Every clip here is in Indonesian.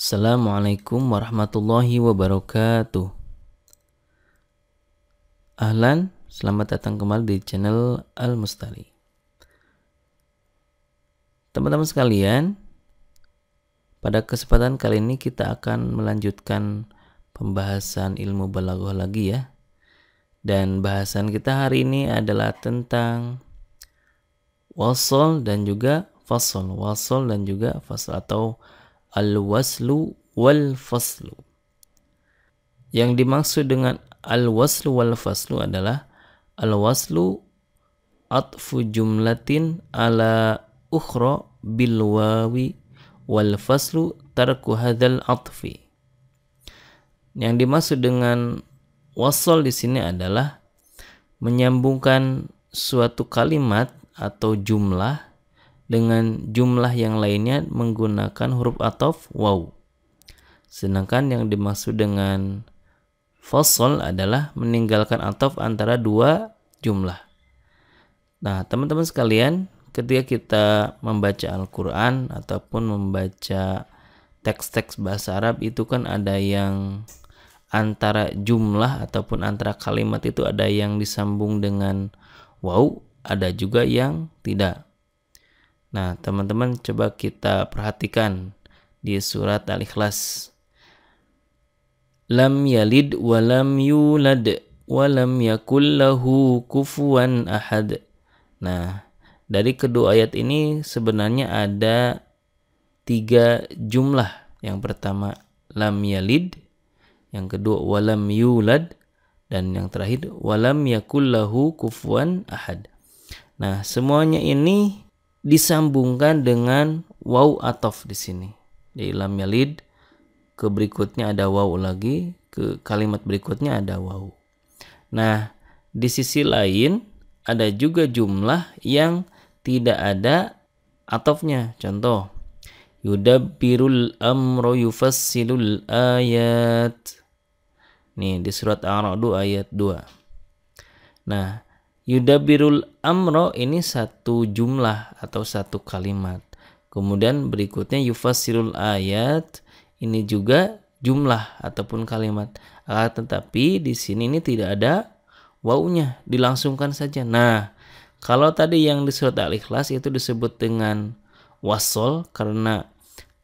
Assalamualaikum warahmatullahi wabarakatuh. Ahlan, selamat datang kembali di channel Al-Mustari. Teman-teman sekalian, pada kesempatan kali ini kita akan melanjutkan pembahasan ilmu balaghah lagi ya. Dan bahasan kita hari ini adalah tentang wasl dan juga fasl. Wasl dan juga fasl atau al-waslu wal faslu. Yang dimaksud dengan al-waslu wal faslu adalah al-waslu atfu jumlatin ala ukhra bil wawi wal faslu tarku hadzal atfi. Yang dimaksud dengan wasl di sini adalah menyambungkan suatu kalimat atau jumlah dengan jumlah yang lainnya menggunakan huruf ataf waw. Sedangkan yang dimaksud dengan fasl adalah meninggalkan ataf antara dua jumlah. Nah, teman-teman sekalian, ketika kita membaca Al-Quran ataupun membaca teks-teks bahasa Arab itu kan ada yang antara jumlah ataupun antara kalimat itu ada yang disambung dengan waw, ada juga yang tidak. Nah, teman-teman coba kita perhatikan di surat Al-Ikhlas. Lam yalid wa lam yulad wa lam yakul lahu kufuwan ahad. Nah, dari kedua ayat ini sebenarnya ada 3 jumlah. Yang pertama lam yalid, yang kedua wa lam yulad, dan yang terakhir wa lam yakul lahu kufuwan ahad. Nah, semuanya ini disambungkan dengan waw ataf di sini. Di lam yalid ke berikutnya ada waw lagi, ke kalimat berikutnya ada waw. Nah, di sisi lain ada juga jumlah yang tidak ada atafnya. Contoh, yudabbirul amro yufassilul ayat. Nih di surat Ar-Ra'd ayat 2. Nah, yudabbirul amro ini satu jumlah atau satu kalimat. Kemudian berikutnya yufassilul ayat, ini juga jumlah ataupun kalimat. Tetapi di sini ini tidak ada wawunya, dilangsungkan saja. Nah, kalau tadi yang di surat Al-Ikhlas itu disebut dengan wasl karena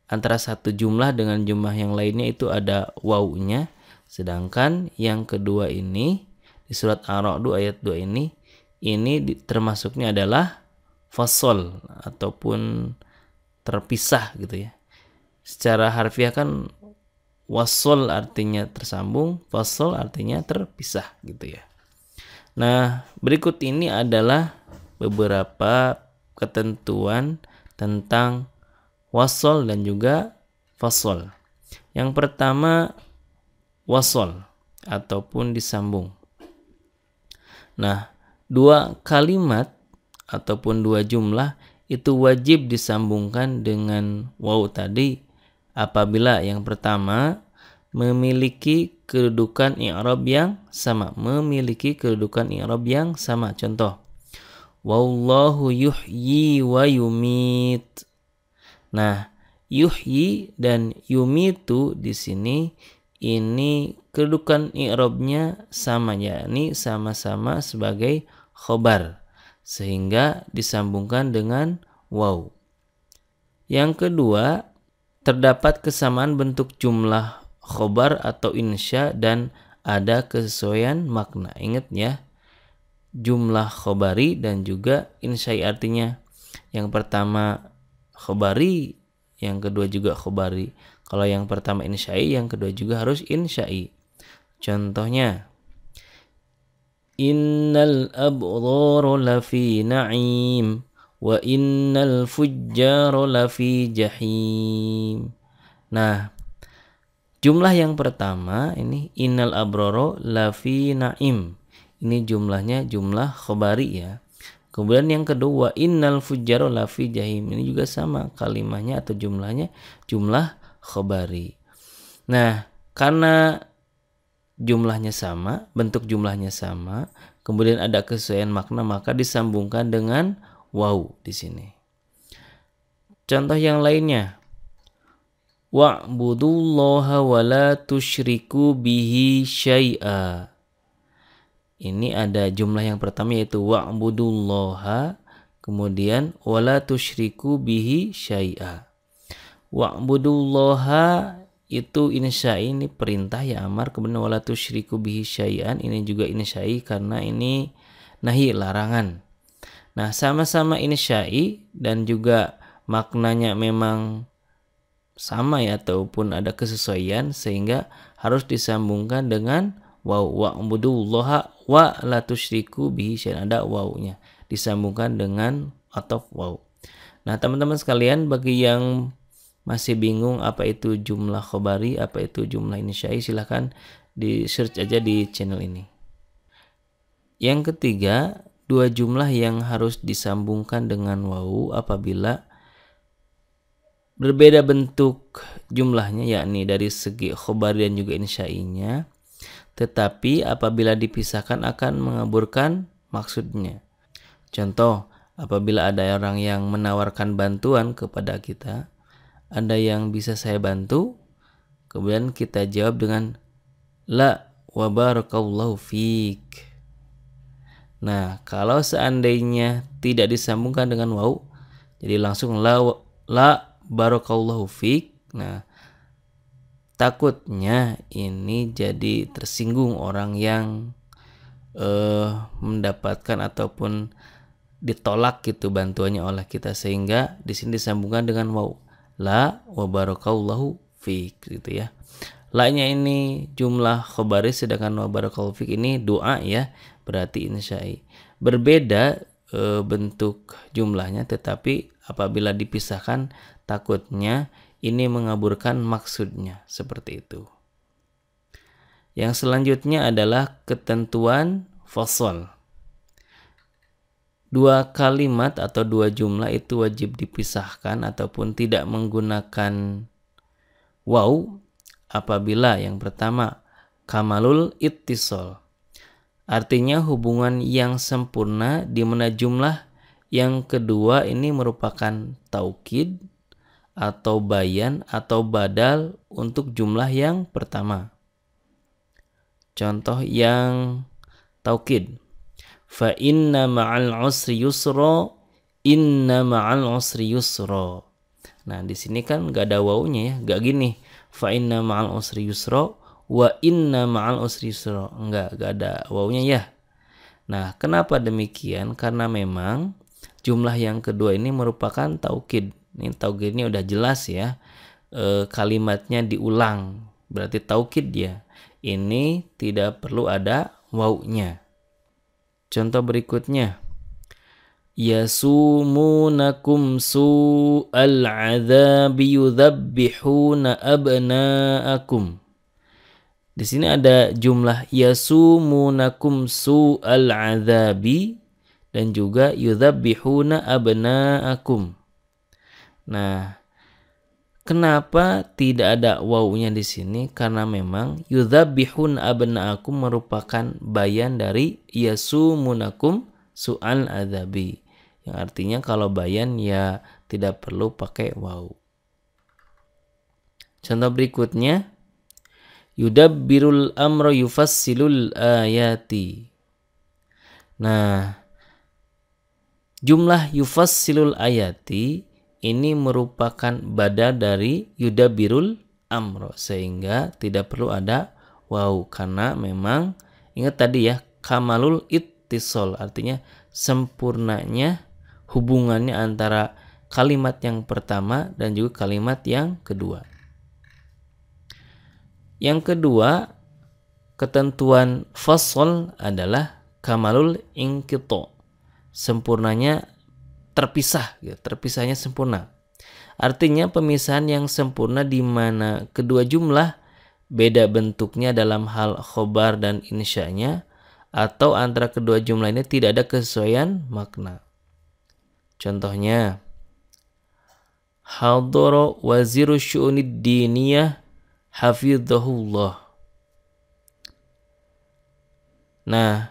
antara satu jumlah dengan jumlah yang lainnya itu ada wawunya. Sedangkan yang kedua ini di surat Ar-Ra'd ayat 2 ini termasuknya adalah fasl ataupun terpisah gitu ya. Secara harfiah kan wasl artinya tersambung, fasl artinya terpisah gitu ya. Nah, berikut ini adalah beberapa ketentuan tentang wasl dan juga fasl. Yang pertama wasl ataupun disambung. Nah, 2 kalimat ataupun 2 jumlah itu wajib disambungkan dengan waw tadi apabila yang pertama memiliki kedudukan i'rab yang sama. Memiliki kedudukan i'rab yang sama. Contoh, wallahu yuhyi wa yumit. Nah, yuhyi dan yumitu di sini ini kedudukan i'rabnya sama, yakni sama-sama sebagai khobar, sehingga disambungkan dengan waw. Yang kedua, terdapat kesamaan bentuk jumlah khobar atau insya dan ada kesesuaian makna. Ingat ya, jumlah khobari dan juga insyai, artinya yang pertama khobari, yang kedua juga khobari. Kalau yang pertama insyai, yang kedua juga harus insyai. Contohnya, innal abdhara lafi na'im wa innal fujjara lafi jahim. Nah, jumlah yang pertama ini innal abrara lafi na'im. Ini jumlahnya jumlah khobari ya. Kemudian yang kedua innal fujjara lafi jahim. Ini juga sama kalimatnya atau jumlahnya jumlah khobari. Nah, karena jumlahnya sama, bentuk jumlahnya sama, kemudian ada kesesuaian makna, maka disambungkan dengan waw di sini. Contoh yang lainnya, wa'budullaha wa la tusyriku bihi syai'a. Ini ada jumlah yang pertama yaitu wa'budullaha, kemudian wa la tusyriku bihi syai'a. Wa'budullaha itu insya'i, ini perintah ya amar, kemudian wa la tusyriku bihi syai'an ini juga insya'i karena ini nahi, larangan. Nah, sama-sama insya'i dan juga maknanya memang sama ya ataupun ada kesesuaian sehingga harus disambungkan dengan waw. Wa'budullaha wa la tusyriku bihi syai'an, ada wawnya disambungkan dengan ataf waw. Nah, teman-teman sekalian, bagi yang masih bingung apa itu jumlah khobari, apa itu jumlah insya'i, silahkan di search aja di channel ini. Yang ketiga, dua jumlah yang harus disambungkan dengan waw apabila berbeda bentuk jumlahnya, yakni dari segi khobar dan juga insya'inya, tetapi apabila dipisahkan akan mengaburkan maksudnya. Contoh, apabila ada orang yang menawarkan bantuan kepada kita, ada yang bisa saya bantu, kemudian kita jawab dengan la wa barakallahu fik. Nah, kalau seandainya tidak disambungkan dengan waw, jadi langsung la barakallahu fik. Nah, takutnya ini jadi tersinggung orang yang mendapatkan ataupun ditolak gitu bantuannya oleh kita, sehingga di sini disambungkan dengan waw, la wa barakallahu fik gitu ya. La-nya ini jumlah khabari, sedangkan wa barakallahu fik ini doa ya, berarti insya'i. Berbeda bentuk jumlahnya, tetapi apabila dipisahkan takutnya ini mengaburkan maksudnya, seperti itu. Yang selanjutnya adalah ketentuan fasal. Dua kalimat atau dua jumlah itu wajib dipisahkan ataupun tidak menggunakan waw apabila yang pertama kamalul ittisal, artinya hubungan yang sempurna, di mana jumlah yang kedua ini merupakan taukid atau bayan atau badal untuk jumlah yang pertama. Contoh yang taukid, fa inna ma'al usri yusra, inna ma'al usri yusra. Nah, di sini kan gak ada wawunya ya, gak gini fa inna ma'al usri yusra wa inna ma'al usri yusra, gak ada wawunya ya. Nah, kenapa demikian? Karena memang jumlah yang kedua ini merupakan taukid. Ini taukid ini udah jelas ya, kalimatnya diulang, berarti taukid dia. Ini tidak perlu ada wawunya. Contoh berikutnya, yasumunakum su'al adzabi yudzabbihuna abna'akum. Di sini ada jumlah yasumunakum su'al adzabi dan juga yudzabbihuna abna'akum. Nah, kenapa tidak ada wawunya di sini? Karena memang yudzabbihun abna'akum merupakan bayan dari yasumunakum su'al adzabi, yang artinya kalau bayan ya tidak perlu pakai waw. Contoh berikutnya, yudabbirul amra yufassilul ayati. Nah, jumlah yufassilul ayati ini merupakan badal dari yudabbirul amro, sehingga tidak perlu ada waw karena memang ingat tadi ya, kamalul ittisal, artinya sempurnanya hubungannya antara kalimat yang pertama dan juga kalimat yang kedua. Yang kedua, ketentuan fasal adalah kamalul inqita, sempurnanya terpisah, terpisahnya sempurna. Artinya pemisahan yang sempurna di mana kedua jumlah beda bentuknya dalam hal khobar dan insya'nya, atau antara kedua jumlah ini tidak ada kesesuaian makna. Contohnya, hadara waziru syu'unid diniyah hafizahullah. Nah,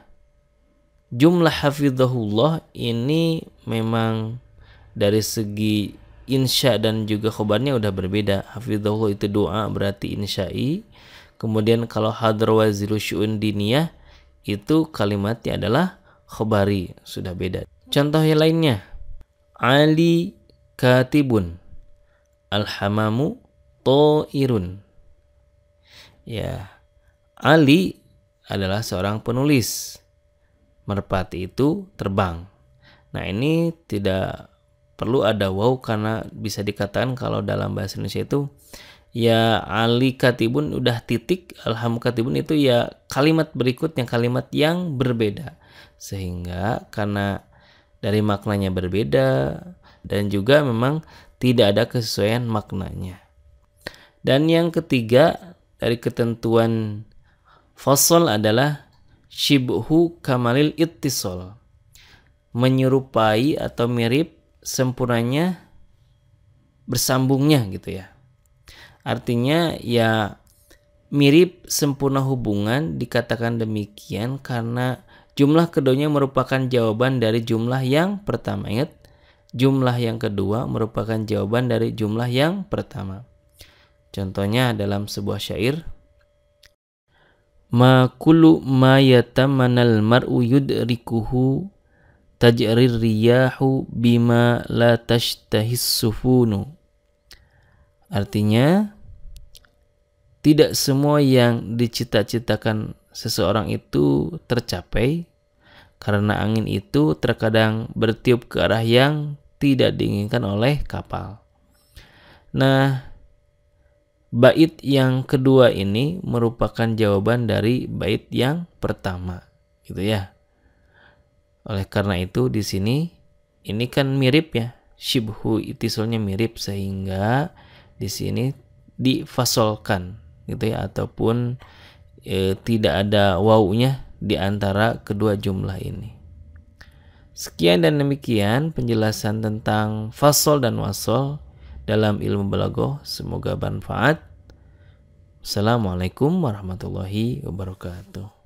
jumlah hafizahullah ini memang dari segi insya dan juga khobarnya udah berbeda. Hafidhahullah itu doa berarti insya'i. Kemudian kalau hadar waziru syu'un diniyah itu kalimatnya adalah khobari, sudah beda. Contoh yang lainnya, Ali katibun, alhamamu to'irun. Ya, Ali adalah seorang penulis, merpati itu terbang. Nah, ini tidak perlu ada waw karena bisa dikatakan kalau dalam bahasa Indonesia itu ya Ali katibun udah titik, alham katibun itu ya kalimat berikutnya kalimat yang berbeda. Sehingga karena dari maknanya berbeda dan juga memang tidak ada kesesuaian maknanya. Dan yang ketiga dari ketentuan fasal adalah shibhu kamalil ittisal, menyerupai atau mirip sempurnanya bersambungnya gitu ya. Artinya ya mirip sempurna hubungan dikatakan demikian karena jumlah keduanya merupakan jawaban dari jumlah yang pertama. Ingat, jumlah yang kedua merupakan jawaban dari jumlah yang pertama. Contohnya dalam sebuah syair, ma kullu ma yatamanal mar'u yudrikuhu tajrir riyahu bima la tashtahis sufunu. Artinya, tidak semua yang dicita-citakan seseorang itu tercapai karena angin itu terkadang bertiup ke arah yang tidak diinginkan oleh kapal. Nah, bait yang kedua ini merupakan jawaban dari bait yang pertama, gitu ya. Oleh karena itu di sini ini kan mirip ya, shibhu ittisalnya mirip sehingga di sini difasolkan, gitu ya, ataupun tidak ada wawunya di antara kedua jumlah ini. Sekian dan demikian penjelasan tentang fasol dan wasol dalam ilmu balaghah. Semoga bermanfaat. Assalamualaikum warahmatullahi wabarakatuh.